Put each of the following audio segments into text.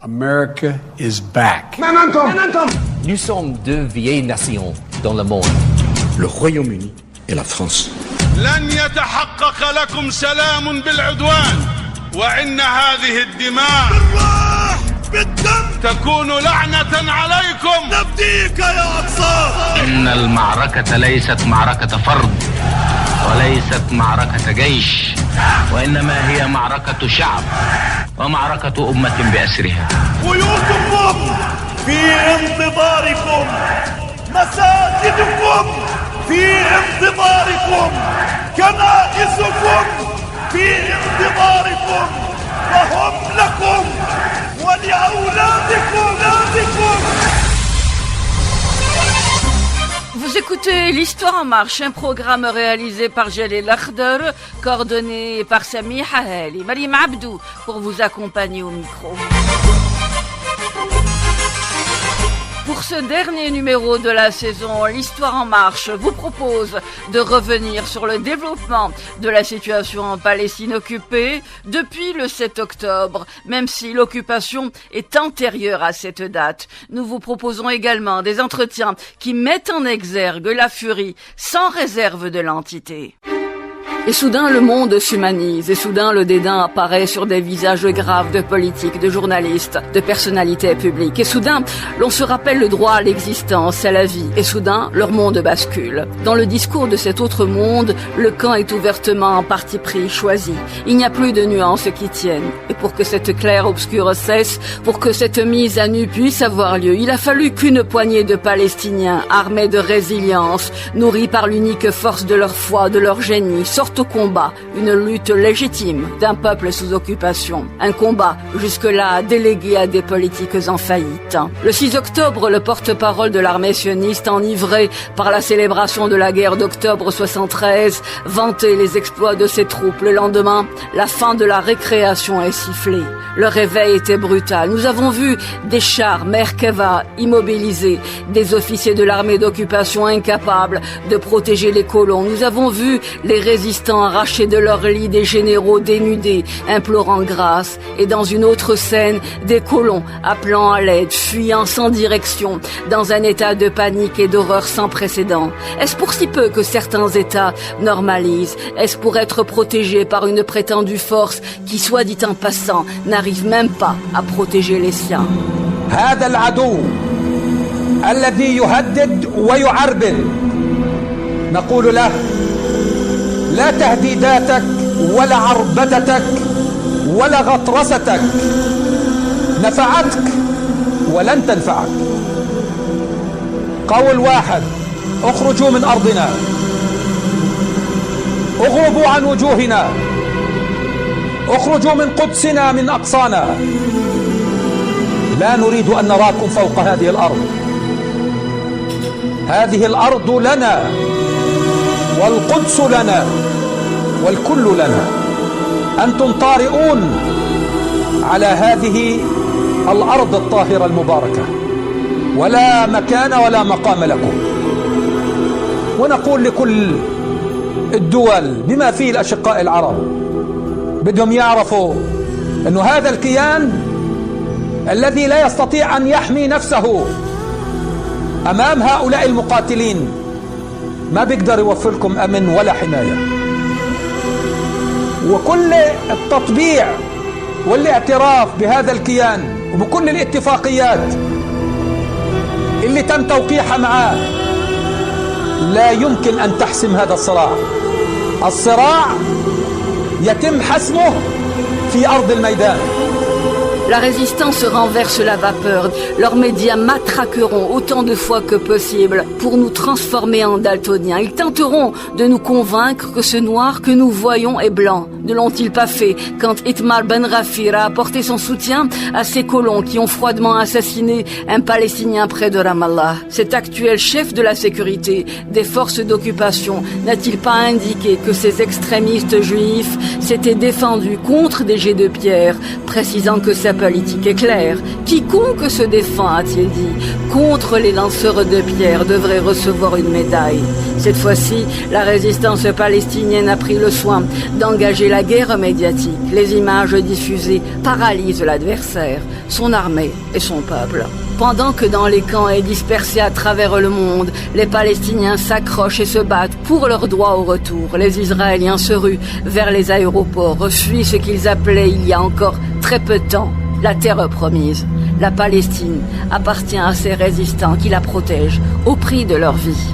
America is back. Nous sommes deux vieilles nations dans le monde. Le Royaume-Uni et la France. لن يتحقق لكم سلام بالعدوان وإن هذه الدماء بالروح بالدم تكون لعنة عليكم. نفديك يا أقصى. إن المعركة ليست معركة فرد وليست معركة جيش وإنما هي معركة شعب ومعركة أمة بأسرها. بيوتكم في انتظاركم، مساجدكم في انتظاركم، كنائسكم في انتظاركم، وهم لكم ولأولادكم. Vous écoutez l'Histoire en marche, un programme réalisé par Jalil Akhdar, coordonné par Sami Hahali, Marim Abdou pour vous accompagner au micro. Pour ce dernier numéro de la saison, l'Histoire en marche vous propose de revenir sur le développement de la situation en Palestine occupée depuis le 7 octobre, même si l'occupation est antérieure à cette date. Nous vous proposons également des entretiens qui mettent en exergue la furie sans réserve de l'entité. Et soudain, le monde s'humanise, et soudain, le dédain apparaît sur des visages graves de politiques, de journalistes, de personnalités publiques. Et soudain, l'on se rappelle le droit à l'existence, à la vie. Et soudain, leur monde bascule. Dans le discours de cet autre monde, le camp est ouvertement en parti pris, choisi. Il n'y a plus de nuances qui tiennent. Et pour que cette clair-obscure cesse, pour que cette mise à nu puisse avoir lieu, il a fallu qu'une poignée de Palestiniens, armés de résilience, nourris par l'unique force de leur foi, de leur génie, sortent au combat, une lutte légitime d'un peuple sous occupation. Un combat jusque-là délégué à des politiques en faillite. Le 6 octobre, le porte-parole de l'armée sioniste, enivré par la célébration de la guerre d'octobre 73, vantait les exploits de ses troupes. Le lendemain, la fin de la récréation est sifflée. Le réveil était brutal. Nous avons vu des chars Merkava immobilisés, des officiers de l'armée d'occupation incapables de protéger les colons. Nous avons vu les résistants arrachés de leur lit, des généraux dénudés, implorant grâce. Et dans une autre scène, des colons appelant à l'aide, fuyant sans direction, dans un état de panique et d'horreur sans précédent. Est-ce pour si peu que certains États normalisent? Est-ce pour être protégés par une prétendue force qui, soit dit en passant, n'arrive même pas à protéger les siens? هذا العدو الذي يهدد ويعربد نقول له لا تهديداتك ولا عربدتك ولا غطرستك نفعتك ولن تنفعك. قول واحد: اخرجوا من أرضنا، اغربوا عن وجوهنا، اخرجوا من قدسنا من أقصانا، لا نريد أن نراكم فوق هذه الأرض. هذه الأرض لنا والقدس لنا والكل لنا. أنتم طارئون على هذه الأرض الطاهرة المباركة، ولا مكان ولا مقام لكم. ونقول لكل الدول بما فيه الأشقاء العرب، بدهم يعرفوا أن هذا الكيان الذي لا يستطيع أن يحمي نفسه أمام هؤلاء المقاتلين ما بيقدر يوفر لكم أمن ولا حماية. وكل التطبيع والاعتراف بهذا الكيان وبكل الاتفاقيات اللي تم توقيعها معاه لا يمكن أن تحسم هذا الصراع. الصراع يتم حسمه في أرض الميدان. La résistance renverse la vapeur. Leurs médias matraqueront autant de fois que possible pour nous transformer en daltoniens. Ils tenteront de nous convaincre que ce noir que nous voyons est blanc. Ne l'ont-ils pas fait quand Itmar Ben Rafir a apporté son soutien à ces colons qui ont froidement assassiné un Palestinien près de Ramallah? Cet actuel chef de la sécurité des forces d'occupation n'a-t-il pas indiqué que ces extrémistes juifs s'étaient défendus contre des jets de pierre, précisant que sa politique est claire? Quiconque se défend, a-t-il dit, contre les lanceurs de pierre devrait recevoir une médaille. Cette fois-ci, la résistance palestinienne a pris le soin d'engager la guerre médiatique, les images diffusées paralysent l'adversaire, son armée et son peuple. Pendant que dans les camps et dispersés à travers le monde, les Palestiniens s'accrochent et se battent pour leur droit au retour, les Israéliens se ruent vers les aéroports, fuient ce qu'ils appelaient il y a encore très peu de temps la terre promise. La Palestine appartient à ces résistants qui la protègent au prix de leur vie.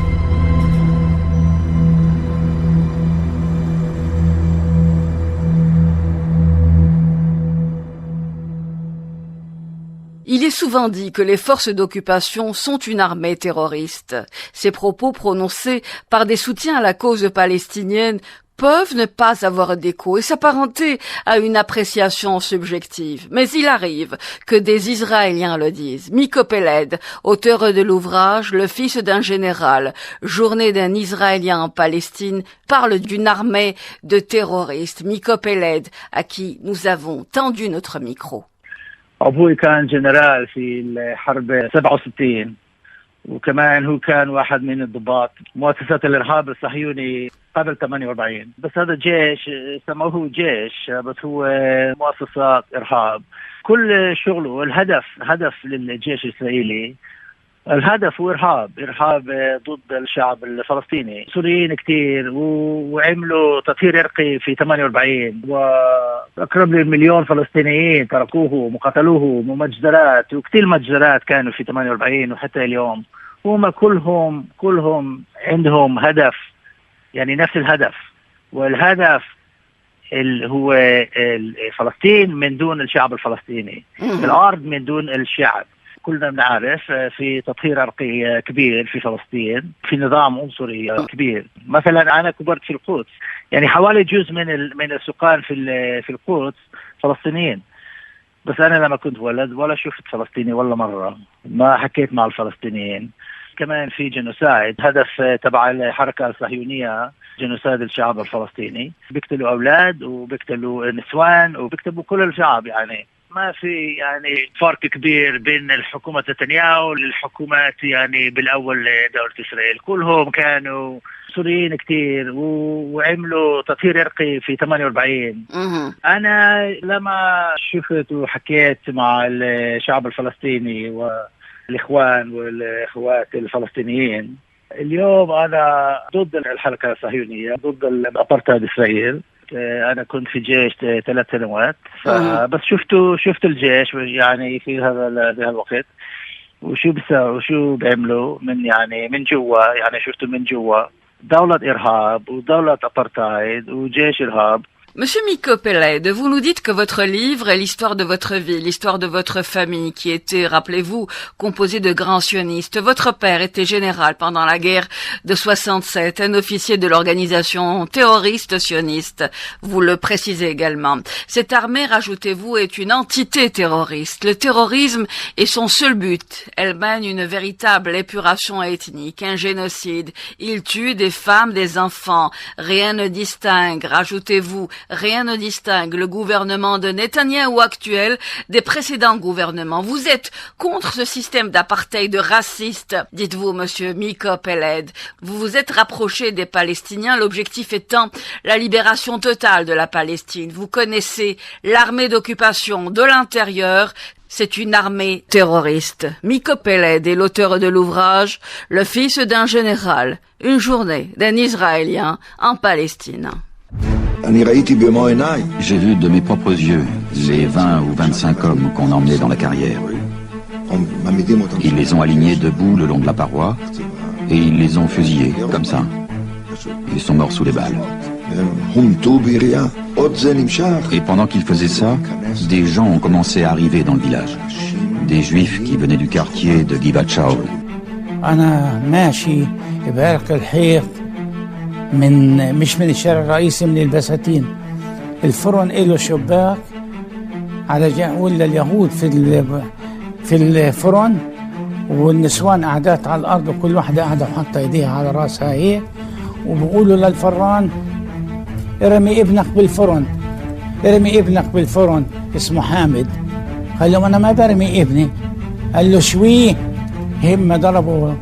Il est souvent dit que les forces d'occupation sont une armée terroriste. Ces propos prononcés par des soutiens à la cause palestinienne peuvent ne pas avoir d'écho et s'apparenter à une appréciation subjective. Mais il arrive que des Israéliens le disent. Miko Peled, auteur de l'ouvrage Le fils d'un général, Journée d'un Israélien en Palestine, parle d'une armée de terroristes. Miko Peled, à qui nous avons tendu notre micro. أبوي كان جنرال في الحرب 67 وكمان هو كان واحد من الضباط مؤسسة الإرهاب الصهيوني قبل 48 بس هذا جيش سموه جيش بس هو مؤسسات إرهاب كل شغله هدف للجيش الإسرائيلي الهدف هو إرهاب ضد الشعب الفلسطيني سوريين كتير وعملوا تطهير عرقي في 48 وأقرب للمليون فلسطينيين تركوه وقتلوه ومجزرات وكتير مجزرات كانوا في 48 وحتى اليوم هم كلهم عندهم هدف يعني نفس الهدف والهدف هو فلسطين من دون الشعب الفلسطيني الأرض من دون الشعب كلنا بنعرف في تطهير عرقي كبير في فلسطين في نظام عنصري كبير مثلا أنا كبرت في القدس يعني حوالي جزء من السكان في القدس فلسطينيين بس أنا لما كنت ولد ولا شفت فلسطيني ولا مرة ما حكيت مع الفلسطينيين كمان في جنوسايد هدف تبع الحركة الصهيونية جنوسايد الشعب الفلسطيني بيقتلوا أولاد وبيقتلوا نسوان وبيقتلوا كل الشعب يعني ما في يعني فرق كبير بين الحكومة نتنياهو للحكومات يعني بالأول دولة إسرائيل كلهم كانوا سوريين كتير وعملوا تطهير عرقي في 48 أنا لما شفت وحكيت مع الشعب الفلسطيني والإخوان والأخوات الفلسطينيين اليوم أنا ضد الحركة الصهيونية ضد الأبارتهايد إسرائيل أنا كنت في جيش 3 سنوات بس شفت الجيش يعني في هذا الوقت وشو بيساووا وشو بيعملوا من جوا يعني شفته من جوا دولة إرهاب ودولة أبارتهايد وجيش إرهاب. Monsieur Miko Peled, vous nous dites que votre livre est l'histoire de votre vie, l'histoire de votre famille qui était, rappelez-vous, composée de grands sionistes. Votre père était général pendant la guerre de 67, un officier de l'organisation terroriste sioniste. Vous le précisez également. Cette armée, rajoutez-vous, est une entité terroriste. Le terrorisme est son seul but. Elle mène une véritable épuration ethnique, un génocide. Il tue des femmes, des enfants. Rien ne distingue, rajoutez-vous, rien ne distingue le gouvernement de Netanyahou actuel des précédents gouvernements. Vous êtes contre ce système d'apartheid raciste, dites-vous, monsieur Miko Peled. Vous vous êtes rapproché des Palestiniens, l'objectif étant la libération totale de la Palestine. Vous connaissez l'armée d'occupation de l'intérieur. C'est une armée terroriste. Miko Peled est l'auteur de l'ouvrage Le fils d'un général, une journée d'un Israélien en Palestine. J'ai vu de mes propres yeux les 20 ou 25 hommes qu'on emmenait dans la carrière. Ils les ont alignés debout le long de la paroi et ils les ont fusillés, comme ça. Ils sont morts sous les balles. Et pendant qu'ils faisaient ça, des gens ont commencé à arriver dans le village. Des juifs qui venaient du quartier de Givat Shaul. مش من الشارع الرئيسي من البساتين الفرن له شباك على ولا اليهود في الفرن والنسوان قاعدات على الارض وكل واحده قاعده وحاطه ايديها على راسها هيك وبيقولوا للفران ارمي ابنك بالفرن اسمه حامد قال له انا ما برمي ابني قال له شويه هم ضربوا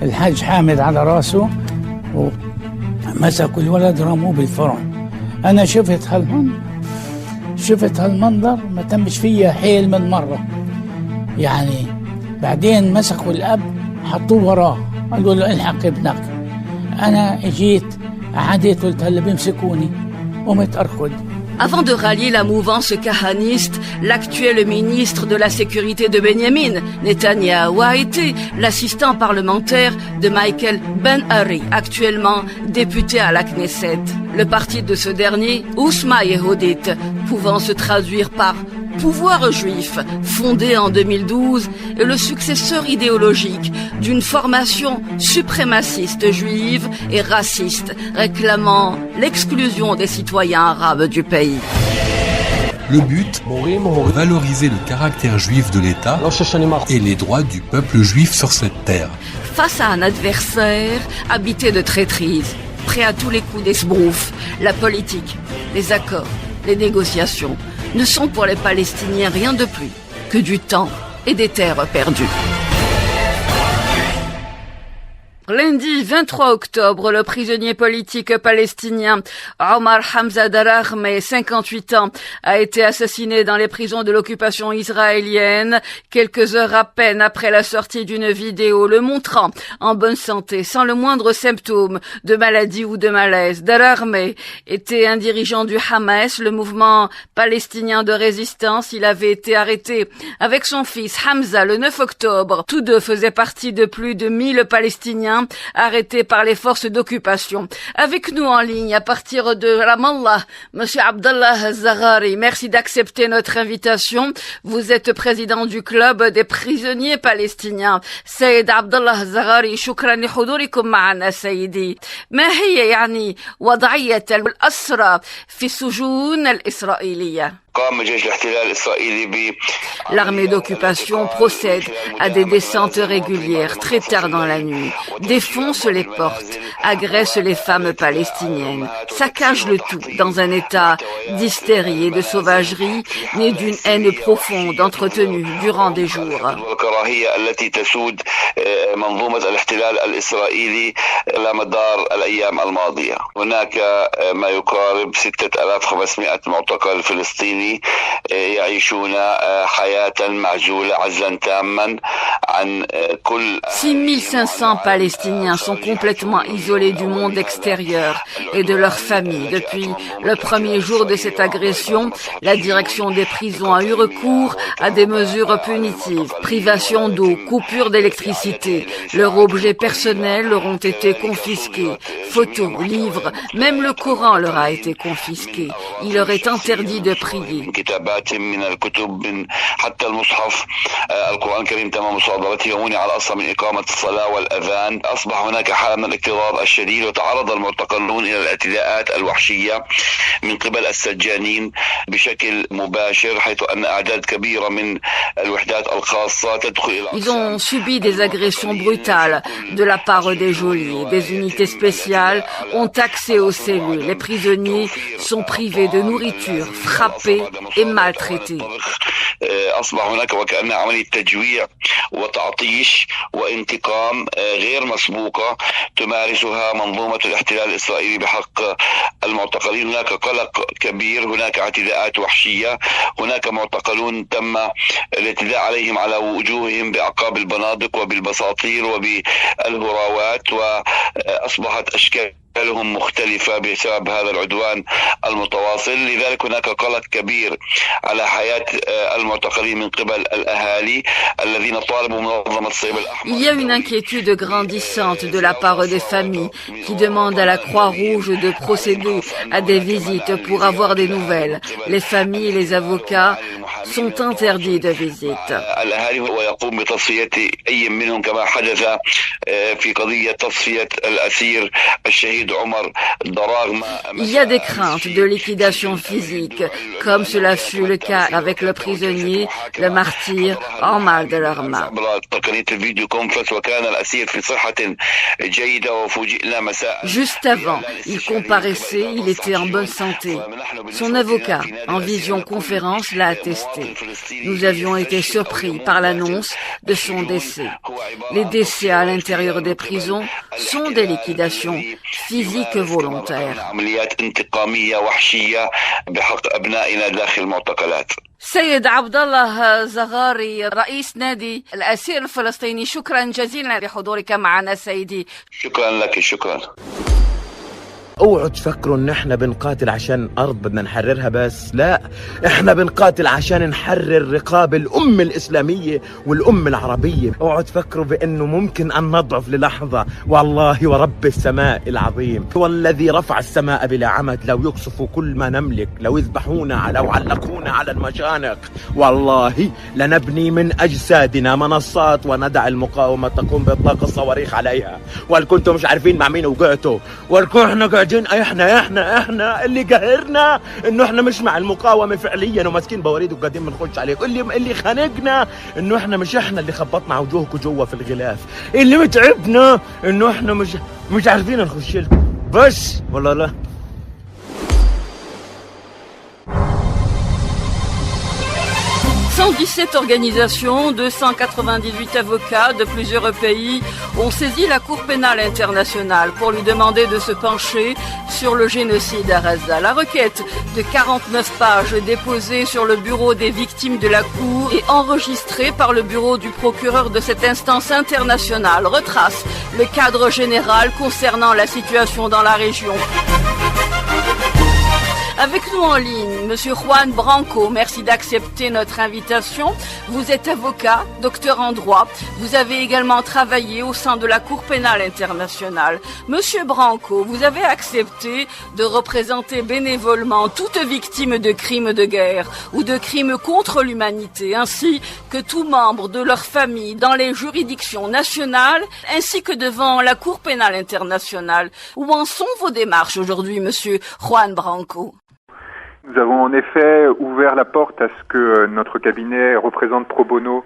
الحاج حامد على راسه مسكوا الولد رموه بالفرن أنا شفت هالمنظر ما تمش فيها حيل من مرة. يعني بعدين مسكوا الأب حطوه وراه قالوا له الحق ابنك. أنا جيت عديت قلت هلا بيمسكوني قمت أركض. Avant de rallier la mouvance kahaniste, l'actuel ministre de la Sécurité de Benjamin Netanyahu a été l'assistant parlementaire de Michael Ben-Ari, actuellement député à la Knesset. Le parti de ce dernier, Ousma Yehudit, pouvant se traduire par pouvoir juif, fondé en 2012, est le successeur idéologique d'une formation suprémaciste juive et raciste, réclamant l'exclusion des citoyens arabes du pays. Le but, valoriser le caractère juif de l'État et les droits du peuple juif sur cette terre. Face à un adversaire habité de traîtrise, prêt à tous les coups d'esbrouf, la politique, les accords, les négociations ne sont pour les Palestiniens rien de plus que du temps et des terres perdues. Lundi 23 octobre, le prisonnier politique palestinien Omar Hamza Darahmeh, 58 ans, a été assassiné dans les prisons de l'occupation israélienne, quelques heures à peine après la sortie d'une vidéo le montrant en bonne santé, sans le moindre symptôme de maladie ou de malaise. Darahmeh était un dirigeant du Hamas, le mouvement palestinien de résistance. Il avait été arrêté avec son fils Hamza le 9 octobre. Tous deux faisaient partie de plus de 1000 Palestiniens arrêtés par les forces d'occupation. Avec nous en ligne à partir de Ramallah, Monsieur Abdallah Zaghari, merci d'accepter notre invitation. Vous êtes président du club des prisonniers palestiniens. سيد عبد الله الزغاري، شكرا لحضوركم معنا سيدي. ما هي يعني وضعية الأسرى في السجون الإسرائيلية؟ L'armée d'occupation procède à des descentes régulières très tard dans la nuit, défonce les portes, agresse les femmes palestiniennes, saccage le tout dans un état d'hystérie et de sauvagerie né d'une haine profonde entretenue durant des jours. يعيشون حياة معزولة عزلا تاما عن كل 6500 Palestiniens sont complètement isolés du monde extérieur et de leurs familles. Depuis le premier jour de cette agression, la direction des prisons a eu recours à des mesures punitives, privation d'eau, coupure d'électricité. Leurs objets personnels leur ont été confisqués, photos, livres, même le Coran leur a été confisqué. Il leur est interdit de prier. كتابات من الكتب من حتى المصحف القرآن الكريم تم مصادرته يومون على أصل من إقامة الصلاة والأذان. أصبح هناك حالة من الاكتظاظ الشديد وتعرض المعتقلون إلى الاعتداءات الوحشية من قبل السجانين بشكل مباشر حيث أن أعداد كبيرة من الوحدات الخاصة تدخل إلى Ils ont subi des agressions brutales de la part des geôliers. Des unités spéciales ont accès aux cellules. Les prisonniers sont privés de nourriture, frappés et maltraités. أصبح هناك وكأن عملية تجويع وتعطيش وانتقام غير مسبوقة تمارسها منظومة الاحتلال الإسرائيلي بحق المعتقلين. هناك قلق كبير، هناك اعتداءات وحشية، هناك معتقلون تم الاعتداء عليهم على وجوههم بأعقاب البنادق وبالبساطير وبالهراوات، وأصبحت أشكالهم مختلفة بسبب هذا العدوان المتواصل. لذلك هناك قلق كبير على حياة المعتقلين من قبل الأهالي الذين طالبوا منظمة الصليب الأحمر. Il y a une inquiétude grandissante de la part des familles qui demandent à la Croix-Rouge de procéder à des visites pour avoir des nouvelles. Les familles et les avocats sont interdits de visite. الأهالي ويقوم بتصفية أي منهم كما حدث في قضية تصفية الأسير الشهيد عمر دراغمة. Il y a des craintes de liquidation physique, comme cela fut le cas avec le prisonnier, le martyr Omar Darahmeh. Juste avant, il comparaissait, il était en bonne santé. Son avocat, en visioconférence, l'a attesté. Nous avions été surpris par l'annonce de son décès. Les décès à l'intérieur des prisons sont des liquidations physique volontaire. سيد عبد الله زغاري رئيس نادي الأسير الفلسطيني، شكرا جزيلا لحضورك معنا سيدي. شكرا لك، شكرا. اوعوا تفكروا ان احنا بنقاتل عشان ارض بدنا نحررها بس، لا، احنا بنقاتل عشان نحرر رقاب الامة الاسلامية والامة العربية. اوعوا تفكروا بانه ممكن ان نضعف للحظة، والله ورب السماء العظيم هو الذي رفع السماء بلا عمد، لو يقصفوا كل ما نملك، لو يذبحونا، لو علقونا على المشانق، والله لنبني من اجسادنا منصات وندع المقاومة تقوم باطلاق الصواريخ عليها. وهل كنتم مش عارفين مع مين وقعتوا؟ وهل احنا قاعدين احنا اللي قهرنا انه احنا مش مع المقاومه فعليا وماسكين بواريد وقاعدين بنخش عليك، اللي خانقنا انه احنا مش احنا اللي خبطنا وجوهكم جوا في الغلاف، اللي متعبنا انه احنا مش عارفين نخش لكم بس، والله لا. 117 organisations, 298 avocats de plusieurs pays ont saisi la Cour pénale internationale pour lui demander de se pencher sur le génocide à Gaza. La requête de 49 pages déposée sur le bureau des victimes de la Cour et enregistrée par le bureau du procureur de cette instance internationale retrace le cadre général concernant la situation dans la région. Avec nous en ligne, Monsieur Juan Branco, merci d'accepter notre invitation. Vous êtes avocat, docteur en droit. Vous avez également travaillé au sein de la Cour pénale internationale. Monsieur Branco, vous avez accepté de représenter bénévolement toute victime de crimes de guerre ou de crimes contre l'humanité, ainsi que tout membre de leur famille dans les juridictions nationales, ainsi que devant la Cour pénale internationale. Où en sont vos démarches aujourd'hui, Monsieur Juan Branco? Nous avons en effet ouvert la porte à ce que notre cabinet représente pro bono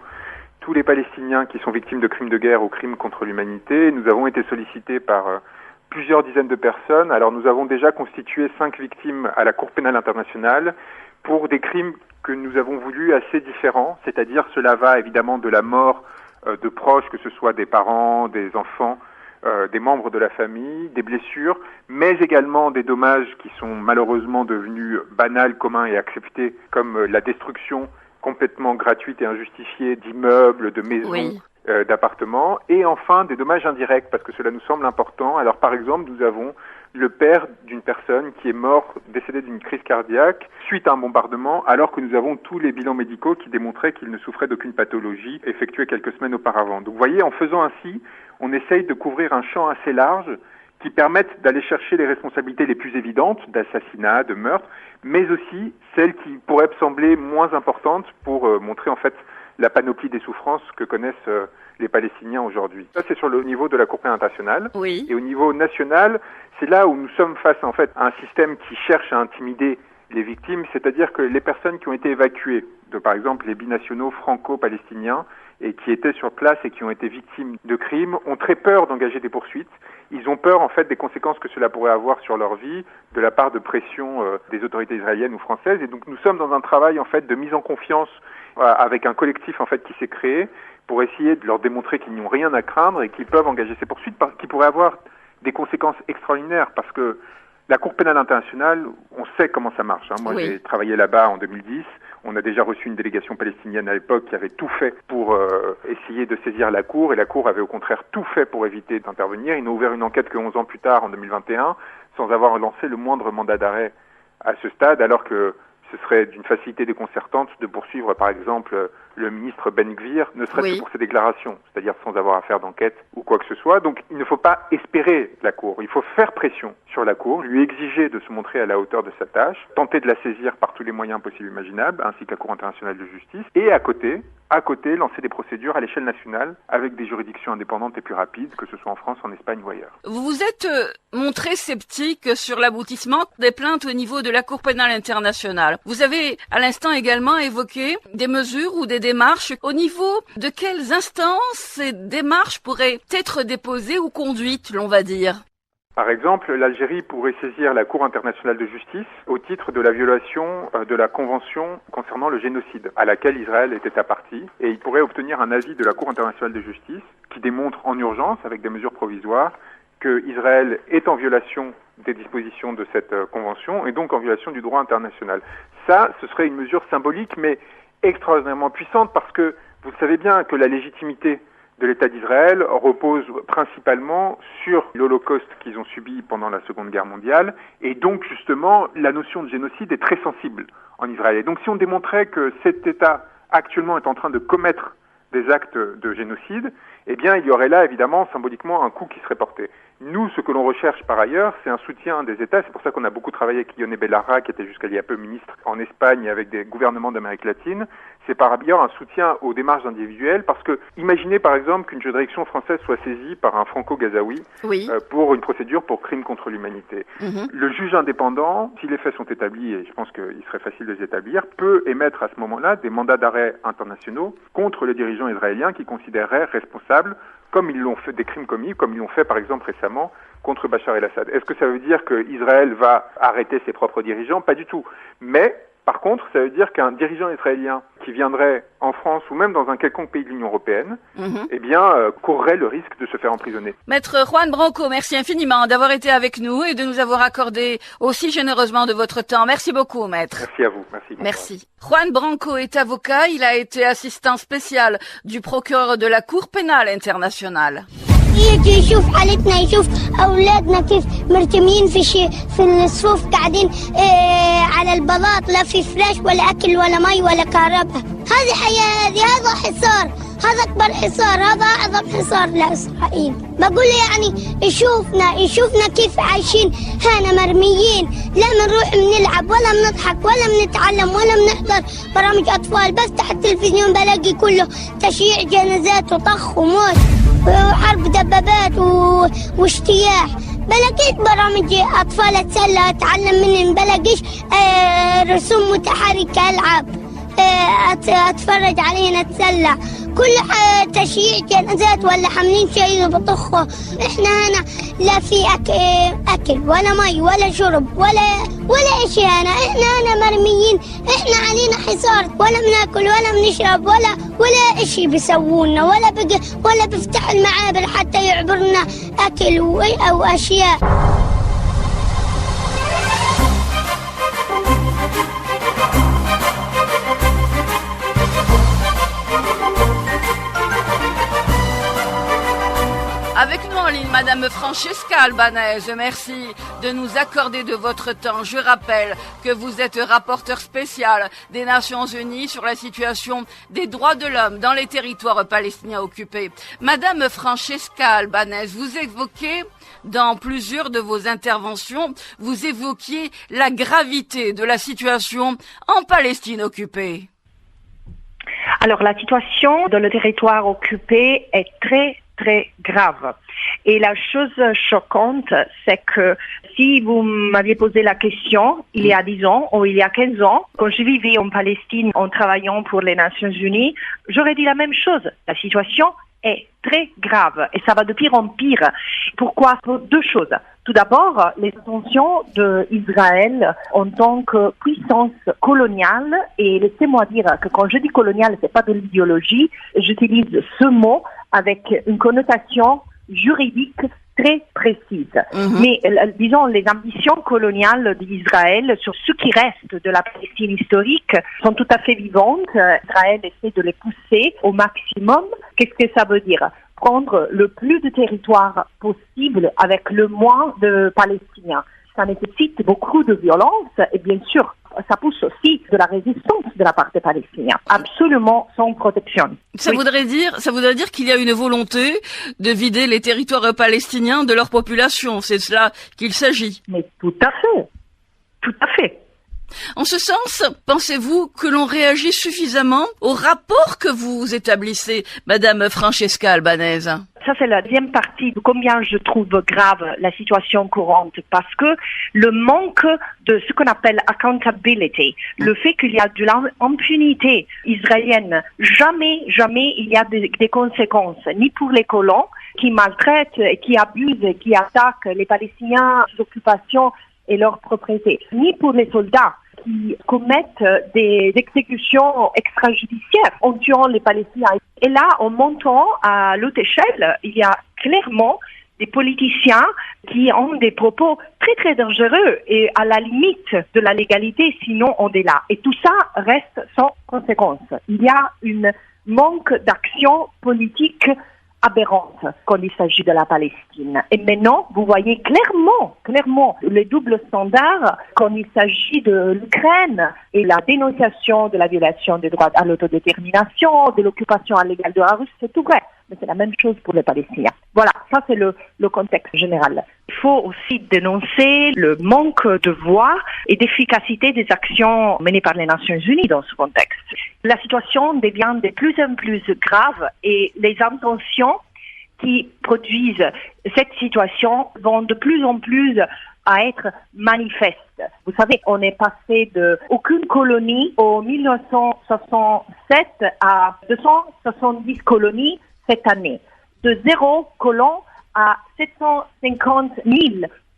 tous les Palestiniens qui sont victimes de crimes de guerre ou crimes contre l'humanité. Nous avons été sollicités par plusieurs dizaines de personnes. Alors nous avons déjà constitué 5 victimes à la Cour pénale internationale pour des crimes que nous avons voulu assez différents, c'est-à-dire cela va évidemment de la mort de proches, que ce soit des parents, des enfants, des membres de la famille, des blessures, mais également des dommages qui sont malheureusement devenus banals, communs et acceptés, comme la destruction complètement gratuite et injustifiée d'immeubles, de maisons, oui, d'appartements, et enfin des dommages indirects, parce que cela nous semble important. Alors par exemple, nous avons le père d'une personne qui est mort, décédé d'une crise cardiaque suite à un bombardement, alors que nous avons tous les bilans médicaux qui démontraient qu'il ne souffrait d'aucune pathologie effectuée quelques semaines auparavant. Donc vous voyez, en faisant ainsi, on essaye de couvrir un champ assez large qui permette d'aller chercher les responsabilités les plus évidentes d'assassinat, de meurtre, mais aussi celles qui pourraient sembler moins importantes pour montrer en fait la panoplie des souffrances que connaissent les Palestiniens aujourd'hui. Ça, c'est sur le niveau de la Cour pénale internationale. Oui. Et au niveau national, c'est là où nous sommes face en fait à un système qui cherche à intimider les victimes, c'est-à-dire que les personnes qui ont été évacuées, de par exemple les binationaux franco-palestiniens, et qui étaient sur place et qui ont été victimes de crimes, ont très peur d'engager des poursuites. Ils ont peur en fait des conséquences que cela pourrait avoir sur leur vie de la part de pression des autorités israéliennes ou françaises. Et donc nous sommes dans un travail en fait de mise en confiance avec un collectif en fait qui s'est créé pour essayer de leur démontrer qu'ils n'ont rien à craindre et qu'ils peuvent engager ces poursuites qui pourraient avoir des conséquences extraordinaires, parce que la Cour pénale internationale, on sait comment ça marche. Moi, oui, j'ai travaillé là-bas en 2010. On a déjà reçu une délégation palestinienne à l'époque qui avait tout fait pour essayer de saisir la Cour, et la Cour avait au contraire tout fait pour éviter d'intervenir. Ils n'ont ouvert une enquête que 11 ans plus tard, en 2021, sans avoir lancé le moindre mandat d'arrêt à ce stade, alors que ce serait d'une facilité déconcertante de poursuivre, par exemple, le ministre Ben Gvir, ne serait-ce que pour ses déclarations, c'est-à-dire sans avoir à faire d'enquête ou quoi que ce soit. Donc il ne faut pas espérer la Cour, il faut faire pression sur la Cour, lui exiger de se montrer à la hauteur de sa tâche, tenter de la saisir par tous les moyens possibles et imaginables, ainsi que la Cour internationale de justice, et à côté, lancer des procédures à l'échelle nationale avec des juridictions indépendantes et plus rapides, que ce soit en France, en Espagne ou ailleurs. Vous vous êtes montré sceptique sur l'aboutissement des plaintes au niveau de la Cour pénale internationale. Vous avez à l'instant également évoqué des mesures ou des démarches. Au niveau de quelles instances ces démarches pourraient être déposées ou conduites, l'on va dire? Par exemple, l'Algérie pourrait saisir la Cour internationale de justice au titre de la violation de la Convention concernant le génocide, à laquelle Israël était partie, et il pourrait obtenir un avis de la Cour internationale de justice qui démontre en urgence, avec des mesures provisoires, qu'Israël est en violation des dispositions de cette convention et donc en violation du droit international. Ça, ce serait une mesure symbolique mais extraordinairement puissante parce que vous savez bien que la légitimité de l'État d'Israël repose principalement sur l'Holocauste qu'ils ont subi pendant la Seconde Guerre mondiale et donc justement la notion de génocide est très sensible en Israël. Et donc si on démontrait que cet État actuellement est en train de commettre des actes de génocide, eh bien il y aurait là évidemment symboliquement un coup qui serait porté. Nous, ce que l'on recherche par ailleurs, c'est un soutien des États. C'est pour ça qu'on a beaucoup travaillé avec Ione Belarra, qui était jusqu'à il y a peu ministre en Espagne avec des gouvernements d'Amérique latine. C'est par ailleurs un soutien aux démarches individuelles parce que imaginez par exemple qu'une juridiction française soit saisie par un franco-gazaoui pour une procédure pour crime contre l'humanité. Le juge indépendant, si les faits sont établis, et je pense qu'il serait facile de les établir, peut émettre à ce moment-là des mandats d'arrêt internationaux contre les dirigeants israéliens qui considéreraient responsables comme ils l'ont fait, des crimes commis, comme ils l'ont fait par exemple récemment contre Bachar el-Assad. Est-ce que ça veut dire qu'Israël va arrêter ses propres dirigeants? Pas du tout. Mais, par contre, ça veut dire qu'un dirigeant israélien qui viendrait en France ou même dans un quelconque pays de l'Union européenne, eh bien, courrait le risque de se faire emprisonner. Maître Juan Branco, merci infiniment d'avoir été avec nous et de nous avoir accordé aussi généreusement de votre temps. Merci beaucoup, maître. Merci à vous. Merci. Merci. Juan Branco est avocat. Il a été assistant spécial du procureur de la Cour pénale internationale. يجي يشوف حالتنا يشوف أولادنا كيف مرتمين في الصفوف قاعدين على البلاط لا في فراش ولا أكل ولا مي ولا كهرباء. هذه حياة هذا حصار هذا أكبر حصار هذا أعظم حصار لإسرائيل. بقول يعني يشوفنا كيف عايشين هنا مرميين لا بنروح بنلعب ولا بنضحك ولا بنتعلم ولا بنحضر برامج أطفال. بفتح التلفزيون بلاقي كله تشييع جنازات وطخ وموت وحرب دبابات واجتياح. بلاقيش برامج أطفال أتسلى أتعلم منهم بلاقيش رسوم متحركة ألعب أتفرج علينا أتسلى كل تشييع جنازات ولا حاملين شيء بطخه. إحنا هنا لا في أكل ولا مي ولا شرب ولا إشي هنا. إحنا هنا مرميين إحنا علينا حصار ولا بناكل ولا بنشرب ولا إشي بيسوونا ولا بيفتحوا المعابر حتى يعبرنا أكل أو أشياء. Avec nous en ligne, Madame Francesca Albanese, merci de nous accorder de votre temps. Je rappelle que vous êtes rapporteur spécial des Nations Unies sur la situation des droits de l'homme dans les territoires palestiniens occupés. Madame Francesca Albanese, vous évoquez dans plusieurs de vos interventions, vous évoquiez la gravité de la situation en Palestine occupée. Alors la situation dans le territoire occupé est très grave. Et la chose choquante, c'est que si vous m'aviez posé la question il y a 10 ans ou il y a 15 ans, quand je vivais en Palestine en travaillant pour les Nations Unies, j'aurais dit la même chose. La situation est très grave et ça va de pire en pire. Pourquoi? Pour 2 choses. Tout d'abord, les intentions d'Israël en tant que puissance coloniale, et laissez-moi dire que quand je dis coloniale, c'est pas de l'idéologie, j'utilise ce mot avec une connotation juridique très précise. Mais disons, les ambitions coloniales d'Israël sur ce qui reste de la Palestine historique sont tout à fait vivantes. Israël essaie de les pousser au maximum. Qu'est-ce que ça veut dire? Prendre le plus de territoire possible avec le moins de Palestiniens. Ça nécessite beaucoup de violence et bien sûr, ça pousse aussi de la résistance de la part des Palestiniens, absolument sans protection. Ça voudrait dire qu'il y a une volonté de vider les territoires palestiniens de leur population. C'est de cela qu'il s'agit. Mais tout à fait. En ce sens, pensez-vous que l'on réagit suffisamment au rapport que vous établissez, Madame Francesca Albanese? Ça, c'est la deuxième partie de combien je trouve grave la situation courante, parce que le manque de ce qu'on appelle accountability, le fait qu'il y a de l'impunité israélienne, jamais il y a des conséquences, ni pour les colons qui maltraitent, qui abusent, qui attaquent les Palestiniens sous occupation et leur propriété, ni pour les soldats qui commettent des exécutions extrajudiciaires en tuant les Palestiniens. Et là, en montant à l'autre échelle, il y a clairement des politiciens qui ont des propos très très dangereux et à la limite de la légalité, sinon on est là. Et tout ça reste sans conséquence. Il y a une manque d'action politique aberrante quand il s'agit de la Palestine. Et maintenant, vous voyez clairement les doubles standards quand il s'agit de l'Ukraine et la dénonciation de la violation des droits à l'autodétermination, de l'occupation illégale de la Russie, c'est tout vrai. Mais c'est la même chose pour les Palestiniens. Voilà, ça c'est le contexte général. Il faut aussi dénoncer le manque de voix et d'efficacité des actions menées par les Nations Unies dans ce contexte. La situation devient de plus en plus grave et les intentions qui produisent cette situation vont de plus en plus à être manifestes. Vous savez, on est passé de aucune colonie en 1967 à 270 colonies cette année. De 0 colons à 750 000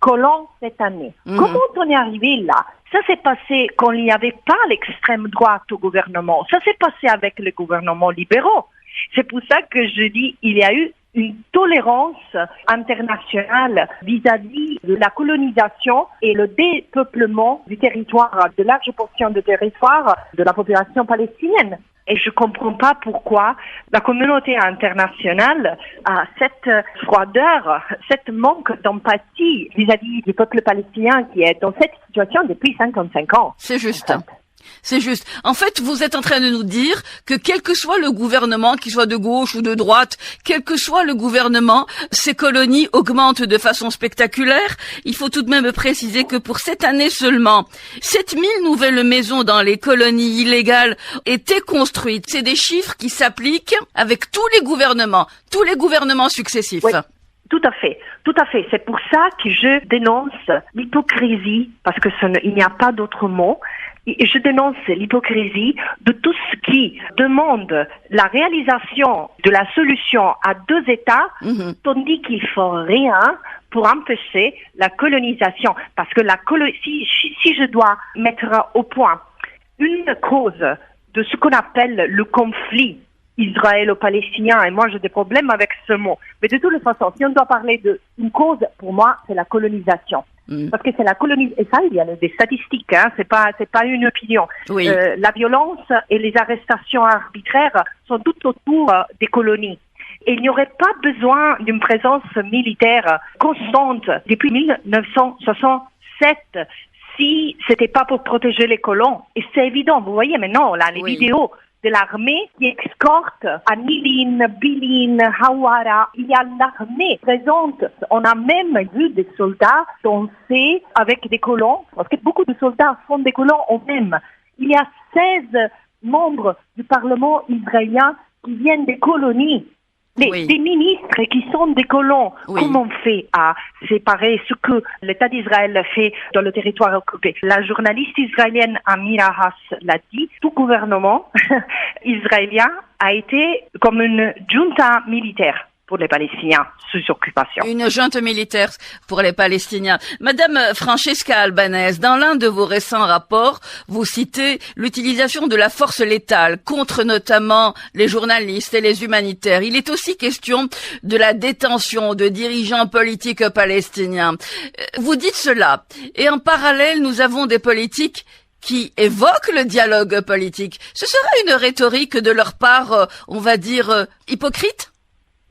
colons cette année. Comment on est arrivé là? Ça s'est passé quand il n'y avait pas l'extrême droite au gouvernement. Ça s'est passé avec les gouvernements libéraux. C'est pour ça que je dis il y a eu une tolérance internationale vis-à-vis de la colonisation et le dépeuplement du territoire, de larges portions de territoire de la population palestinienne. Et je comprends pas pourquoi la communauté internationale a cette froideur, cette manque d'empathie vis-à-vis du peuple palestinien qui est dans cette situation depuis 55 ans. C'est juste. C'est juste. En fait, vous êtes en train de nous dire que quel que soit le gouvernement, qu'il soit de gauche ou de droite, quel que soit le gouvernement, ces colonies augmentent de façon spectaculaire. Il faut tout de même préciser que pour cette année seulement, 7000 nouvelles maisons dans les colonies illégales étaient construites. C'est des chiffres qui s'appliquent avec tous les gouvernements successifs. Oui. Tout à fait. C'est pour ça que je dénonce l'hypocrisie, parce que il n'y a pas d'autre mot. Je dénonce l'hypocrisie de tous qui demandent la réalisation de la solution à 2 États, tandis qu'il ne faut rien pour empêcher la colonisation. Parce que si je dois mettre au point une cause de ce qu'on appelle le conflit israélo-palestinien, et moi j'ai des problèmes avec ce mot, mais de toute façon, si on doit parler d'une cause, pour moi, c'est la colonisation. Parce que c'est la colonisation, et ça, il y a des statistiques, c'est pas une opinion. Oui. La violence et les arrestations arbitraires sont tout autour des colonies. Et il n'y aurait pas besoin d'une présence militaire constante depuis 1967 si c'était pas pour protéger les colons. Et c'est évident, vous voyez maintenant, là, les vidéos de l'armée qui escorte à Nilin, Bilin, Hawara. Il y a l'armée présente. On a même vu des soldats danser avec des colons, parce que beaucoup de soldats sont des colons eux-mêmes. Il y a 16 membres du Parlement israélien qui viennent des colonies. Des ministres qui sont des colons. Comment on fait à séparer ce que l'État d'Israël fait dans le territoire occupé? La journaliste israélienne Amira Haas l'a dit, tout gouvernement israélien a été comme une junta militaire pour les Palestiniens sous occupation. Une junte militaire pour les Palestiniens. Madame Francesca Albanese, dans l'un de vos récents rapports, vous citez l'utilisation de la force létale contre notamment les journalistes et les humanitaires. Il est aussi question de la détention de dirigeants politiques palestiniens. Vous dites cela. Et en parallèle, nous avons des politiques qui évoquent le dialogue politique. Ce sera une rhétorique de leur part, on va dire, hypocrite?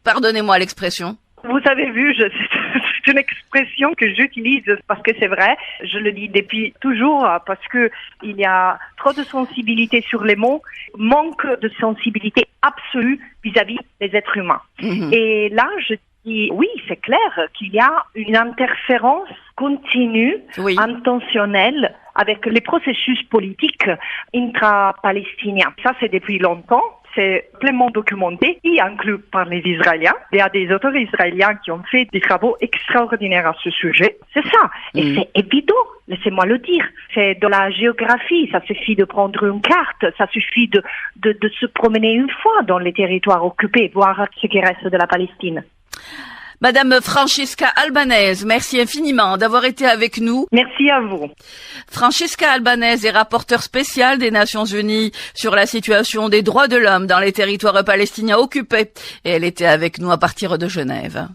Pardonnez-moi l'expression. Vous avez vu, c'est une expression que j'utilise parce que c'est vrai. Je le dis depuis toujours parce que il y a trop de sensibilité sur les mots, manque de sensibilité absolue vis-à-vis des êtres humains. Et là, je dis oui, c'est clair qu'il y a une interférence continue, intentionnelle avec les processus politiques intra-palestiniens. Ça, c'est depuis longtemps. C'est pleinement documenté, y inclus par les Israéliens. Il y a des auteurs israéliens qui ont fait des travaux extraordinaires à ce sujet. C'est ça. Et c'est évident, laissez-moi le dire. C'est de la géographie. Ça suffit de prendre une carte. Ça suffit de se promener une fois dans les territoires occupés, voir ce qui reste de la Palestine. Madame Francesca Albanese, merci infiniment d'avoir été avec nous. Merci à vous. Francesca Albanese est rapporteure spéciale des Nations Unies sur la situation des droits de l'homme dans les territoires palestiniens occupés. Et elle était avec nous à partir de Genève.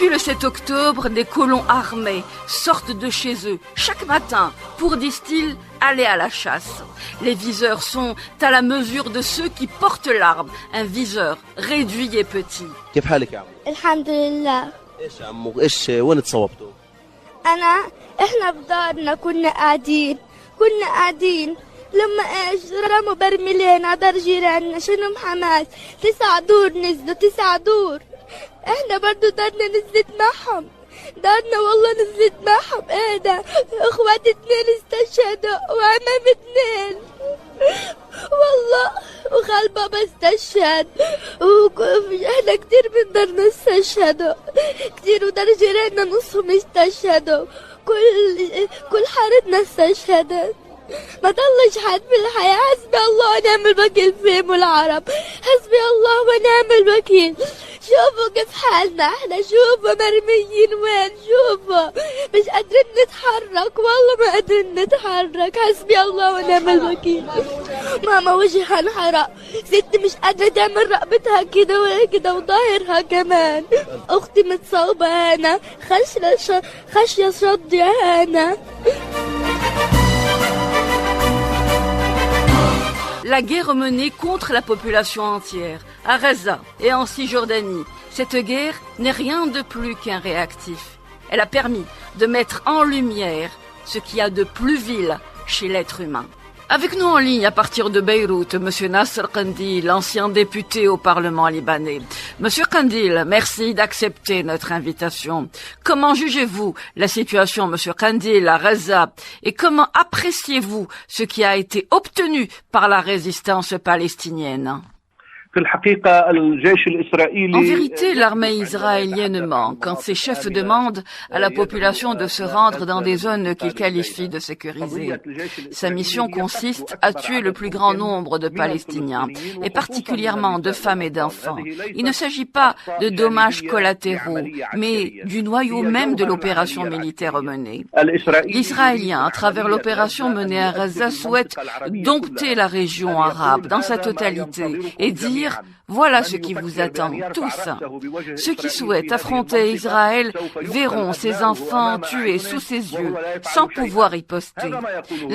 Depuis le 7 octobre, des colons armés sortent de chez eux chaque matin pour, disent-ils, aller à la chasse. Les viseurs sont à la mesure de ceux qui portent l'arme, un viseur réduit et petit. كيف حالك يا عمو؟ الحمد لله. ايش يا عمو؟ ايش وين تصوبتوا؟ احنا بدارنا كنا قاعدين لما رموا برميلين على دار جيراننا شنو حماس 9 دور نزلوا 9 دور. احنا برضو دارنا نزلت معهم، دارنا والله نزلت معهم. ايه ده اخواتي 2 استشهدوا وعمام 2 والله، وخال بابا استشهد، احنا كتير من دارنا استشهدوا كتير، ودار جيراننا نصهم استشهدوا، كل حارتنا استشهدت. ما ضلش حد في الحياة. حسبي الله ونعم الوكيل فيهم والعرب، حسبي الله ونعم الوكيل. شوفوا كيف حالنا احنا، شوفوا مرميين وين، شوفوا مش قادرين نتحرك، والله ما قادرين نتحرك. حسبي الله ونعم الوكيل. ماما وجهها انحرق، ستي مش قادرة تعمل رقبتها كده وكده وظاهرها كمان. اختي متصوبة هنا، خشية شضي هنا. La guerre menée contre la population entière, à Gaza et en Cisjordanie, cette guerre n'est rien de plus qu'un réactif. Elle a permis de mettre en lumière ce qu'il y a de plus vil chez l'être humain. Avec nous en ligne à partir de Beyrouth, Monsieur Nasser Qandil, ancien député au Parlement libanais. Monsieur Qandil, merci d'accepter notre invitation. Comment jugez-vous la situation, Monsieur Qandil, à Gaza, et comment appréciez-vous ce qui a été obtenu par la résistance palestinienne? En vérité, l'armée israélienne ment quand ses chefs demandent à la population de se rendre dans des zones qu'ils qualifient de sécurisées. Sa mission consiste à tuer le plus grand nombre de Palestiniens, et particulièrement de femmes et d'enfants. Il ne s'agit pas de dommages collatéraux, mais du noyau même de l'opération militaire menée. L'Israélien, à travers l'opération menée à Gaza, souhaite dompter la région arabe dans sa totalité et dire voilà ce qui vous attend, tous. Ceux qui souhaitent affronter Israël verront ses enfants tués sous ses yeux, sans pouvoir riposter.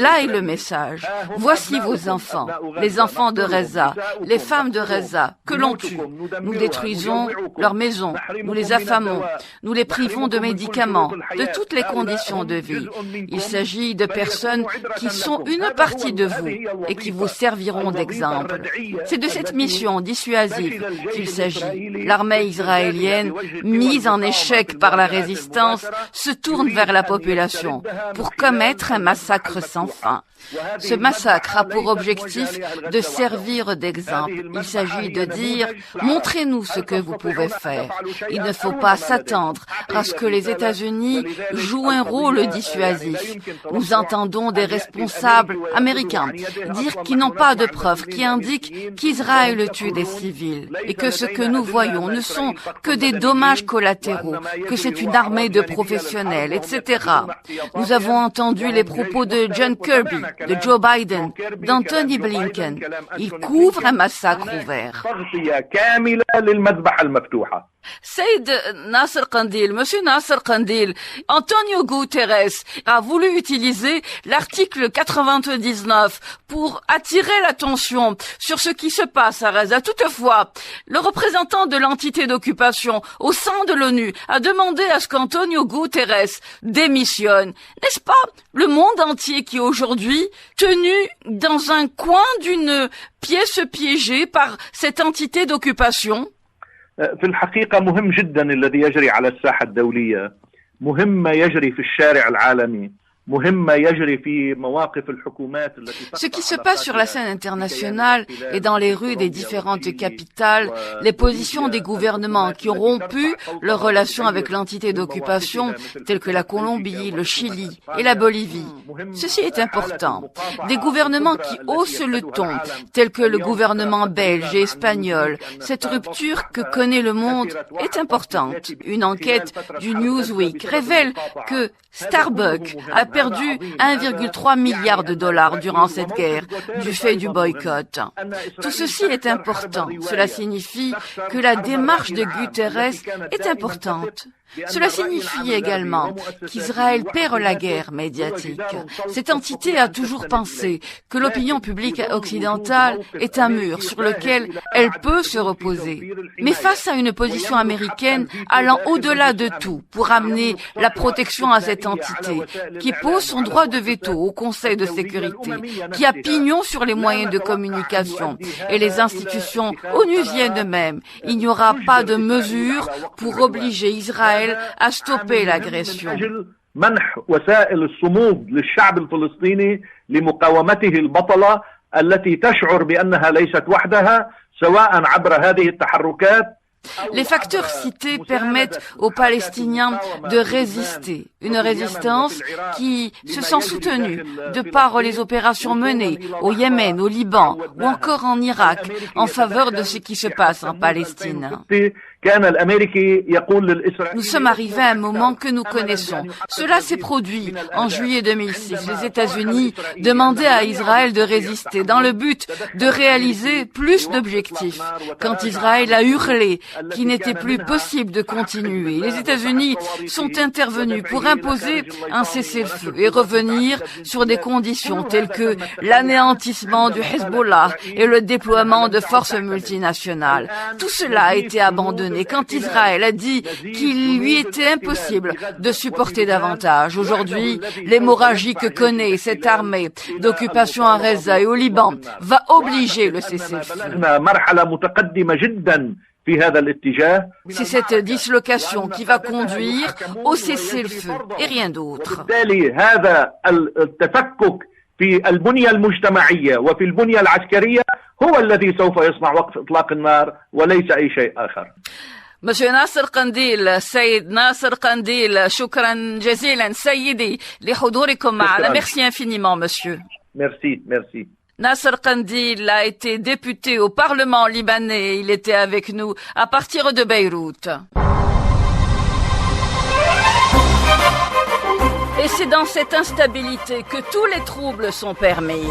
Là est le message. Voici vos enfants, les enfants de Gaza, les femmes de Gaza, que l'on tue. Nous détruisons leurs maisons, nous les affamons, nous les privons de médicaments, de toutes les conditions de vie. Il s'agit de personnes qui sont une partie de vous et qui vous serviront d'exemple. C'est de cette mission dissuasive qu'il s'agit. L'armée israélienne, mise en échec par la résistance, se tourne vers la population pour commettre un massacre sans fin. Ce massacre a pour objectif de servir d'exemple. Il s'agit de dire « Montrez-nous ce que vous pouvez faire ». Il ne faut pas s'attendre à ce que les États-Unis jouent un rôle dissuasif. Nous entendons des responsables américains dire qu'ils n'ont pas de preuves qui indiquent qu'Israël tue des civils et que ce que nous voyons ne sont que des dommages collatéraux, que c'est une armée de professionnels, etc. Nous avons entendu les propos de John Kirby, de Joe Biden, d'Anthony Blinken. Ils couvrent un massacre ouvert. Saïd Nasser Qandil, Monsieur Nasser Qandil, Antonio Guterres a voulu utiliser l'article 99 pour attirer l'attention sur ce qui se passe à Gaza. Toutefois, le représentant de l'entité d'occupation au sein de l'ONU a demandé à ce qu'Antonio Guterres démissionne. N'est-ce pas le monde entier qui est aujourd'hui tenu dans un coin d'une pièce piégée par cette entité d'occupation? في الحقيقة مهم جدا الذي يجري على الساحة الدولية، مهم ما يجري في الشارع العالمي. Ce qui se passe sur la scène internationale et dans les rues des différentes capitales, les positions des gouvernements qui ont rompu leurs relations avec l'entité d'occupation, telles que la Colombie, le Chili et la Bolivie. Ceci est important. Des gouvernements qui haussent le ton, tels que le gouvernement belge et espagnol. Cette rupture que connaît le monde est importante. Une enquête du Newsweek révèle que Starbucks a perdu 1,3 milliard de dollars durant cette guerre du fait du boycott. Tout ceci est important. Cela signifie que la démarche de Guterres est importante. Cela signifie également qu'Israël perd la guerre médiatique. Cette entité a toujours pensé que l'opinion publique occidentale est un mur sur lequel elle peut se reposer. Mais face à une position américaine allant au-delà de tout pour amener la protection à cette entité, qui pose son droit de veto au Conseil de sécurité, qui a pignon sur les moyens de communication et les institutions onusiennes eux-mêmes, il n'y aura pas de mesures pour obliger Israël à stopper l'agression. منح وسائل الصمود للشعب الفلسطيني لمقاومته البطلة التي تشعر بأنها ليست وحدها سواء عبر هذه التحركات. Les facteurs cités permettent aux Palestiniens de résister, une résistance qui se sent soutenue de par les opérations menées au Yémen, au Liban ou encore en Irak en faveur de ce qui se passe en Palestine. Nous sommes arrivés à un moment que nous connaissons. Cela s'est produit en juillet 2006. Les États-Unis demandaient à Israël de résister dans le but de réaliser plus d'objectifs. Quand Israël a hurlé qu'il n'était plus possible de continuer, les États-Unis sont intervenus pour imposer un cessez-le-feu et revenir sur des conditions telles que l'anéantissement du Hezbollah et le déploiement de forces multinationales. Tout cela a été abandonné quand Israël a dit qu'il lui était impossible de supporter davantage. Aujourd'hui, l'hémorragie que connaît cette armée d'occupation à Gaza et au Liban va obliger le cessez-le-feu. C'est cette dislocation qui va conduire au cessez-le-feu et rien d'autre. في البنية المجتمعية وفي البنية العسكرية هو الذي سوف يصنع وقف إطلاق النار وليس أي شيء آخر. Monsieur Nasser Qandil, Saïd Nasser Qandil, shukran jazilan Sayyidi لحضوركم معنا. Merci infiniment, monsieur. Merci, merci. Nasser Qandil a été député au Parlement libanais. Il était avec nous à partir de Beyrouth. Et c'est dans cette instabilité que tous les troubles sont permis.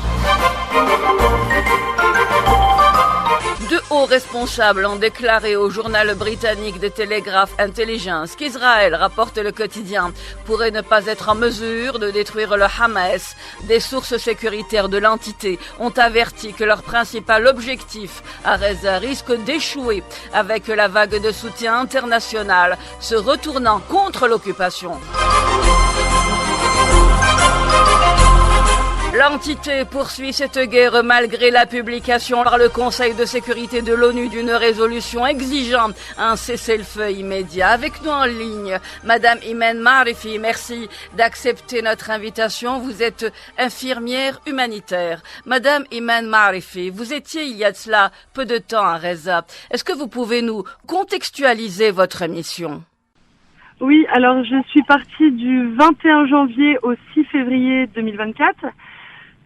De hauts responsables ont déclaré au journal britannique de Telegraph Intelligence qu'Israël, rapporte le quotidien, pourrait ne pas être en mesure de détruire le Hamas. Des sources sécuritaires de l'entité ont averti que leur principal objectif à Gaza risque d'échouer avec la vague de soutien international se retournant contre l'occupation. L'entité poursuit cette guerre malgré la publication par le Conseil de sécurité de l'ONU d'une résolution exigeant un cessez-le-feu immédiat. Avec nous en ligne, Madame Imen Marifi, merci d'accepter notre invitation. Vous êtes infirmière humanitaire. Madame Imen Marifi, vous étiez il y a de cela peu de temps à Gaza. Est-ce que vous pouvez nous contextualiser votre mission ? Oui, alors je suis partie du 21 janvier au 6 février 2024.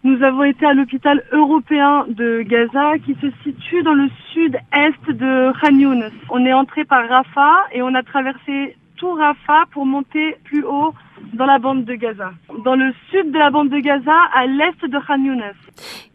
Nous avons été à l'hôpital européen de Gaza qui se situe dans le sud-est de Khan Younes. On est entré par Rafah et on a traversé tout Rafah pour monter plus haut dans la bande de Gaza. Dans le sud de la bande de Gaza, à l'est de Khan Younes.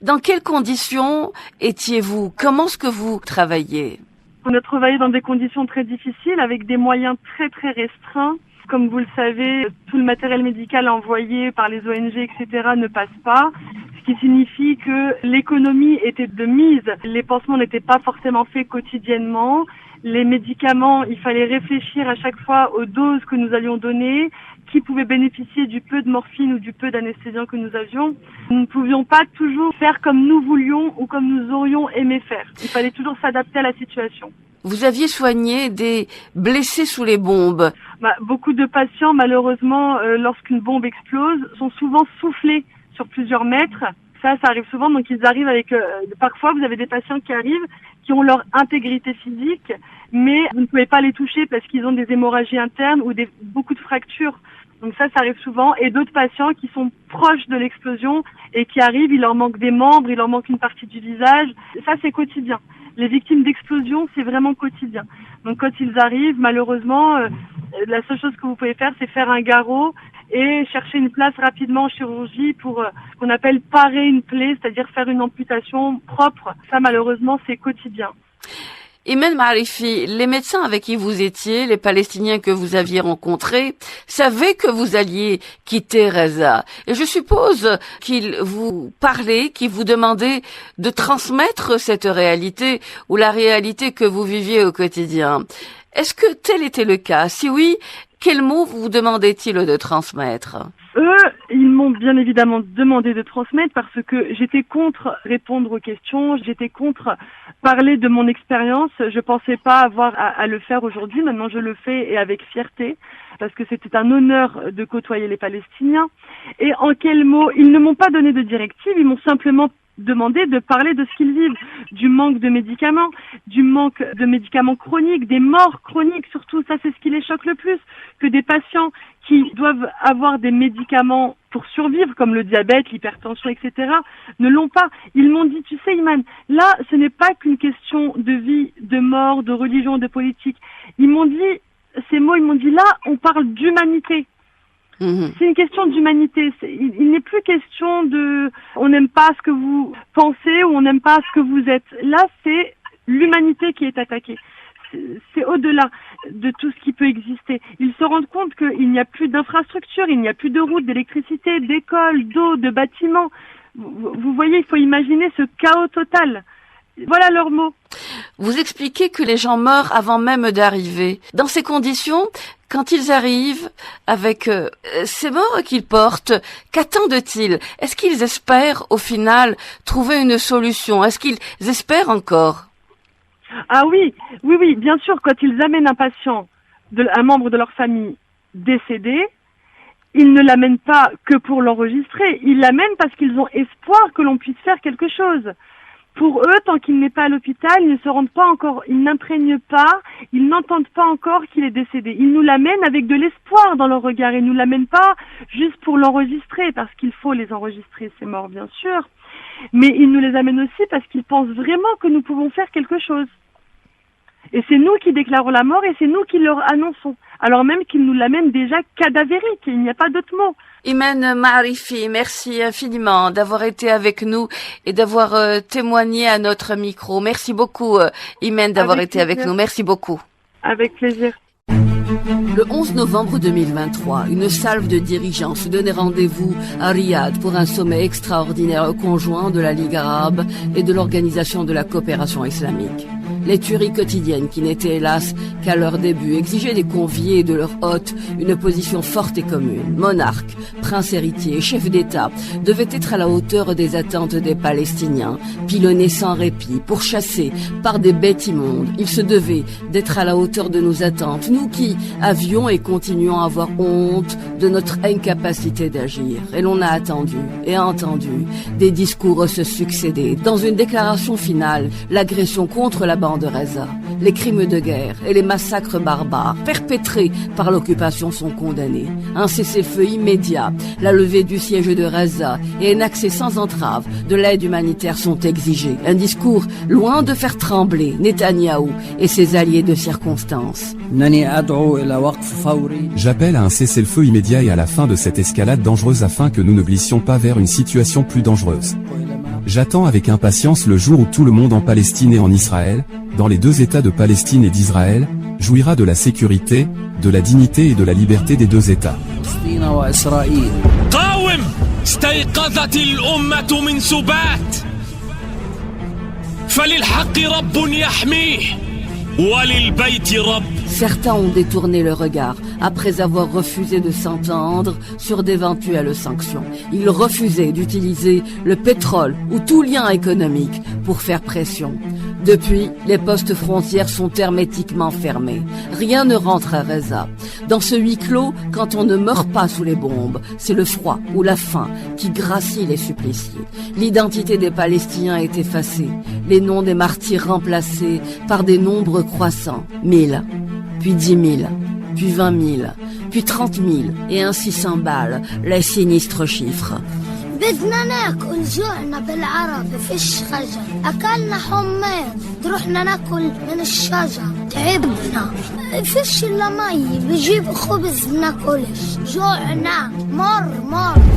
Dans quelles conditions étiez-vous ? Comment est-ce que vous travailliez ? On a travaillé dans des conditions très difficiles avec des moyens très très restreints. Comme vous le savez, tout le matériel médical envoyé par les ONG, etc. ne passe pas, ce qui signifie que l'économie était de mise. Les pansements n'étaient pas forcément faits quotidiennement. Les médicaments, il fallait réfléchir à chaque fois aux doses que nous allions donner, qui pouvait bénéficier du peu de morphine ou du peu d'anesthésiant que nous avions. Nous ne pouvions pas toujours faire comme nous voulions ou comme nous aurions aimé faire. Il fallait toujours s'adapter à la situation. Vous aviez soigné des blessés sous les bombes. Beaucoup de patients, malheureusement, lorsqu'une bombe explose, sont souvent soufflés sur plusieurs mètres. Ça arrive souvent, donc ils arrivent avec... parfois, vous avez des patients qui arrivent, qui ont leur intégrité physique, mais vous ne pouvez pas les toucher parce qu'ils ont des hémorragies internes ou beaucoup de fractures. Donc ça arrive souvent. Et d'autres patients qui sont proches de l'explosion et qui arrivent, il leur manque des membres, il leur manque une partie du visage. Ça, c'est quotidien. Les victimes d'explosion, c'est vraiment quotidien. Donc quand ils arrivent, malheureusement, la seule chose que vous pouvez faire, c'est faire un garrot et chercher une place rapidement en chirurgie pour ce qu'on appelle parer une plaie, c'est-à-dire faire une amputation propre. Ça, malheureusement, c'est quotidien. Imen Marifi, les médecins avec qui vous étiez, les Palestiniens que vous aviez rencontrés, savaient que vous alliez quitter Reza. Et je suppose qu'ils vous parlaient, qu'ils vous demandaient de transmettre cette réalité ou la réalité que vous viviez au quotidien. Est-ce que tel était le cas? Si oui, quels mots vous demandaient-ils de transmettre? Eux, ils m'ont bien évidemment demandé de transmettre parce que j'étais contre répondre aux questions, j'étais contre parler de mon expérience. Je pensais pas avoir à le faire aujourd'hui. Maintenant, je le fais et avec fierté parce que c'était un honneur de côtoyer les Palestiniens. Et en quels mots? Ils ne m'ont pas donné de directive, ils m'ont simplement demandé de parler de ce qu'ils vivent, du manque de médicaments, du manque de médicaments chroniques, des morts chroniques surtout, ça c'est ce qui les choque le plus, que des patients qui doivent avoir des médicaments pour survivre, comme le diabète, l'hypertension, etc., ne l'ont pas. Ils m'ont dit, tu sais Iman, là ce n'est pas qu'une question de vie, de mort, de religion, de politique. Ils m'ont dit, ces mots, ils m'ont dit, là on parle d'humanité. C'est une question d'humanité. Il n'est plus question de on n'aime pas ce que vous pensez ou on n'aime pas ce que vous êtes. Là, c'est l'humanité qui est attaquée. C'est au-delà de tout ce qui peut exister. Ils se rendent compte qu'il n'y a plus d'infrastructures, il n'y a plus de routes, d'électricité, d'écoles, d'eau, de bâtiments. Vous voyez, il faut imaginer ce chaos total. Voilà leurs mots. Vous expliquez que les gens meurent avant même d'arriver. Dans ces conditions, quand ils arrivent avec ces morts qu'ils portent, qu'attendent-ils? Est-ce qu'ils espèrent au final trouver une solution? Est-ce qu'ils espèrent encore? Ah oui, bien sûr, quand ils amènent un patient, un membre de leur famille décédé, ils ne l'amènent pas que pour l'enregistrer, ils l'amènent parce qu'ils ont espoir que l'on puisse faire quelque chose. Pour eux, tant qu'il n'est pas à l'hôpital, ils ne se rendent pas encore, ils n'imprègnent pas, ils n'entendent pas encore qu'il est décédé. Ils nous l'amènent avec de l'espoir dans leur regard. Ils nous l'amènent pas juste pour l'enregistrer, parce qu'il faut les enregistrer, ces morts, bien sûr. Mais ils nous les amènent aussi parce qu'ils pensent vraiment que nous pouvons faire quelque chose. Et c'est nous qui déclarons la mort et c'est nous qui leur annonçons. Alors même qu'ils nous l'amènent déjà cadavérique, il n'y a pas d'autre mot. Imen Marifi, merci infiniment d'avoir été avec nous et d'avoir témoigné à notre micro. Merci beaucoup, Imen, d'avoir été avec nous. Merci beaucoup. Avec plaisir. Le 11 novembre 2023, une salve de dirigeants se donnait rendez-vous à Riyad pour un sommet extraordinaire conjoint de la Ligue arabe et de l'Organisation de la coopération islamique. Les tueries quotidiennes qui n'étaient hélas qu'à leur début exigeaient des conviés et de leurs hôtes une position forte et commune. Monarques, princes héritiers, chefs d'État devaient être à la hauteur des attentes des Palestiniens, pilonnés sans répit, pourchassés par des bêtes immondes. Ils se devaient d'être à la hauteur de nos attentes, nous qui avions et continuons à avoir honte de notre incapacité d'agir. Et l'on a attendu et entendu des discours se succéder. Dans une déclaration finale, l'agression contre la bande de Reza, les crimes de guerre et les massacres barbares perpétrés par l'occupation sont condamnés. Un cessez-le-feu immédiat, la levée du siège de Reza et un accès sans entrave de l'aide humanitaire sont exigés. Un discours loin de faire trembler Netanyahou et ses alliés de circonstance. J'appelle à un cessez-le-feu immédiat et à la fin de cette escalade dangereuse afin que nous ne glissions pas vers une situation plus dangereuse. J'attends avec impatience le jour où tout le monde en Palestine et en Israël, dans les deux États de Palestine et d'Israël, jouira de la sécurité, de la dignité et de la liberté des deux États. Certains ont détourné le regard après avoir refusé de s'entendre sur d'éventuelles sanctions. Ils refusaient d'utiliser le pétrole ou tout lien économique pour faire pression. Depuis, les postes frontières sont hermétiquement fermés. Rien ne rentre à Reza. Dans ce huis clos, quand on ne meurt pas sous les bombes, c'est le froid ou la faim qui gracie les suppliciés. L'identité des Palestiniens est effacée, les noms des martyrs remplacés par des nombres croissants. 1000, puis 10 000, puis 20 000, puis 30 000, et ainsi s'emballent les sinistres chiffres. بدنا ناكل جوعنا بالعربي فيش خجل أكلنا حميض رحنا ناكل من الشجر تعبنا فيش إلا مي بجيب خبز بناكلش جوعنا مر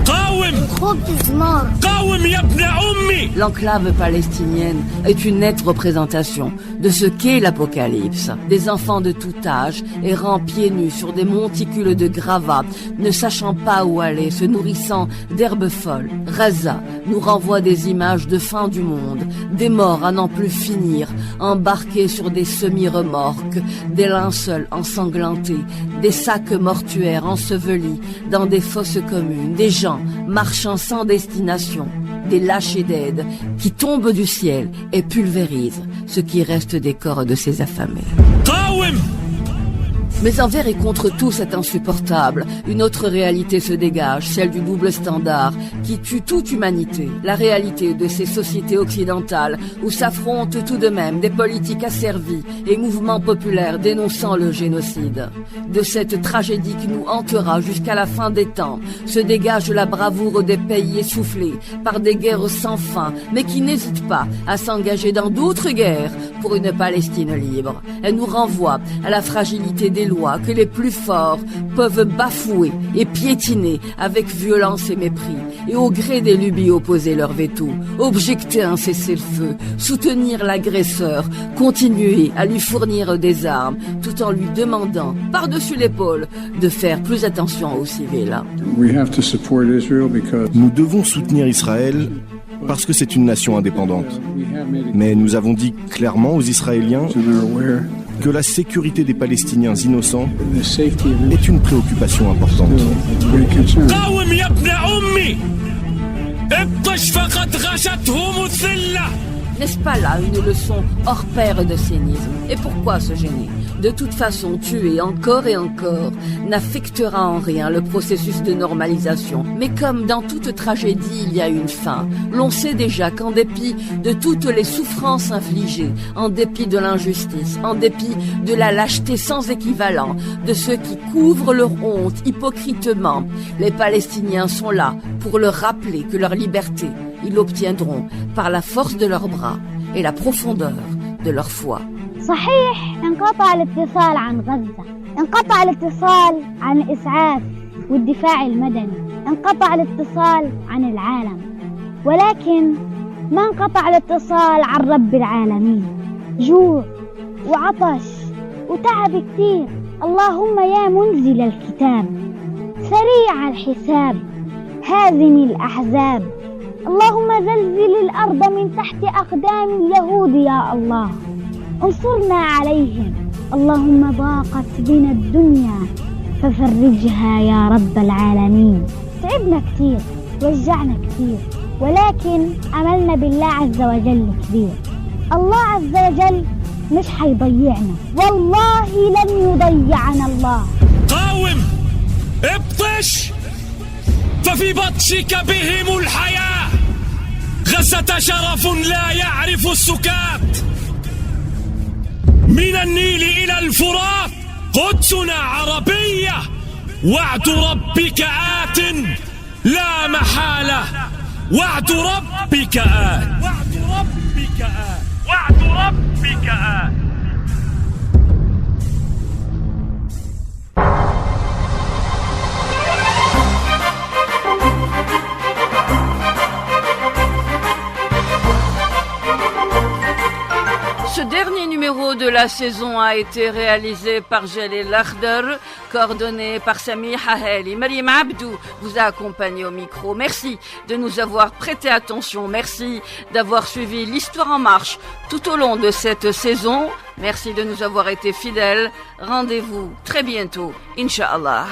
قاوم خبز مر قاوم يا ابن أمي. L'enclave palestinienne est une nette représentation de ce qu'est l'Apocalypse. Des enfants de tout âge errant pieds nus sur des monticules de gravats, ne sachant pas où aller, se nourrissant d'herbes folles. Raza nous renvoie des images de fin du monde, des morts à n'en plus finir, embarqués sur des semi-remorques, des linceuls ensanglantés, des sacs mortuaires ensevelis dans des fosses communes, des gens marchant sans destination, des lâchers d'aide qui tombent du ciel et pulvérisent ce qui reste des corps de ces affamés. Mais envers et contre tout, c'est insupportable. Une autre réalité se dégage, celle du double standard qui tue toute humanité. La réalité de ces sociétés occidentales où s'affrontent tout de même des politiques asservies et mouvements populaires dénonçant le génocide. De cette tragédie qui nous hantera jusqu'à la fin des temps se dégage la bravoure des pays essoufflés par des guerres sans fin, mais qui n'hésitent pas à s'engager dans d'autres guerres pour une Palestine libre. Elle nous renvoie à la fragilité des lois que les plus forts peuvent bafouer et piétiner avec violence et mépris, et au gré des lubies opposer leur veto, objecter un cessez-le-feu, soutenir l'agresseur, continuer à lui fournir des armes, tout en lui demandant, par-dessus l'épaule, de faire plus attention aux civils. Nous devons soutenir Israël parce que c'est une nation indépendante. Mais nous avons dit clairement aux Israéliens que la sécurité des Palestiniens innocents est une préoccupation importante. N'est-ce pas là une leçon hors pair de cynisme? Et pourquoi se gêner? De toute façon, tuer encore et encore n'affectera en rien le processus de normalisation. Mais comme dans toute tragédie, il y a une fin. L'on sait déjà qu'en dépit de toutes les souffrances infligées, en dépit de l'injustice, en dépit de la lâcheté sans équivalent, de ceux qui couvrent leur honte hypocritement, les Palestiniens sont là pour leur rappeler que leur liberté, ils l'obtiendront par la force de leurs bras et la profondeur de leur foi. صحيح انقطع الاتصال عن غزة، انقطع الاتصال عن الإسعاف والدفاع المدني، انقطع الاتصال عن العالم، ولكن ما انقطع الاتصال عن رب العالمين. جوع وعطش وتعب كتير. اللهم يا منزل الكتاب سريع الحساب هازم الأحزاب، اللهم زلزل الأرض من تحت أقدام اليهود يا الله، انصرنا عليهم. اللهم ضاقت بنا الدنيا ففرجها يا رب العالمين. تعبنا كتير، وجعنا كتير، ولكن أملنا بالله عز وجل كبير. الله عز وجل مش حيضيعنا، والله لن يضيعنا الله. قاوم ابطش ففي بطشك بهم الحياة. غزة شرف لا يعرف السكات، من النيل إلى الفرات قدسنا عربية، وعد ربك آت لا محالة، وعد ربك آت، وعد ربك آت، وعد ربك آت. Ce dernier numéro de la saison a été réalisé par Jalil Akhdar, coordonné par Sami Haheli. Mariam Abdou vous a accompagné au micro. Merci de nous avoir prêté attention. Merci d'avoir suivi l'Histoire en marche tout au long de cette saison. Merci de nous avoir été fidèles. Rendez-vous très bientôt, Inch'Allah.